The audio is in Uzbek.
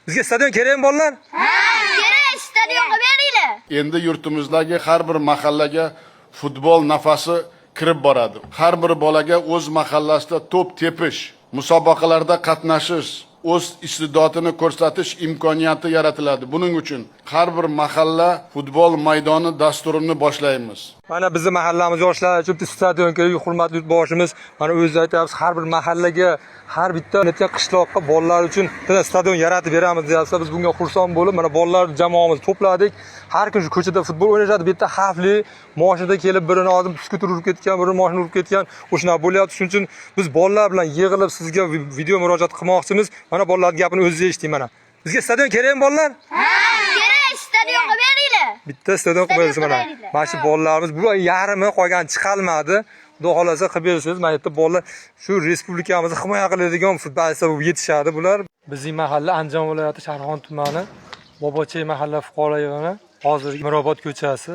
Bizga stadion kerakmi bolalar? Ha, kerak, stadionga beringlar. Endi yurtimizdagi har bir mahallaga futbol nafasi kirib boradi. Har bir bolaga o'z mahallasida to'p tepish, musobaqalarda qatnashish, o'z iste'dodini ko'rsatish imkoniyati yaratiladi. Buning uchun har bir mahalla futbol maydoni dasturini boshlaymiz. Mana bizning mahallamiz yoshlari uchun stadion kerak, hurmatli yurtboshimiz. Mana o'zingiz aytasiz, har bir mahallaga, har bitta qishloqqa bolalar uchun stadion yaratib beramiz deyapsiz. Biz bunga xursand bo'lib, mana bolalar jamoamizni to'pladik. Har kun shu ko'chada futbol o'ynashadi. Bu yerda xavfli moshinada kelib birini odim skuter urib ketgan, birini mashina urib ketgan, o'shuna bo'lyapti. Shuning uchun biz bolalar bilan yig'ilib sizga video murojaat qilmoqchimiz. Mana bolalar gapini o'zingiz eshiting mana. Bizga stadion kerakmi bolalar? Ha, kerak, stadionga beringlar. Bitta stadion qilib bersin mana. Mana shu bolalarimiz bu yarmi qolgan chiqalmadi. Xudo xolasa qilib bersangiz, mana yerda bolalar shu respublikamizni himoya qiladigan futbolchilar bo'lib yetishadi bular. Bizning mahalla Andijon viloyati Sharxon tumani Bobochey mahalla fuqaro yig'ini, hozir Mirobod ko'chasi.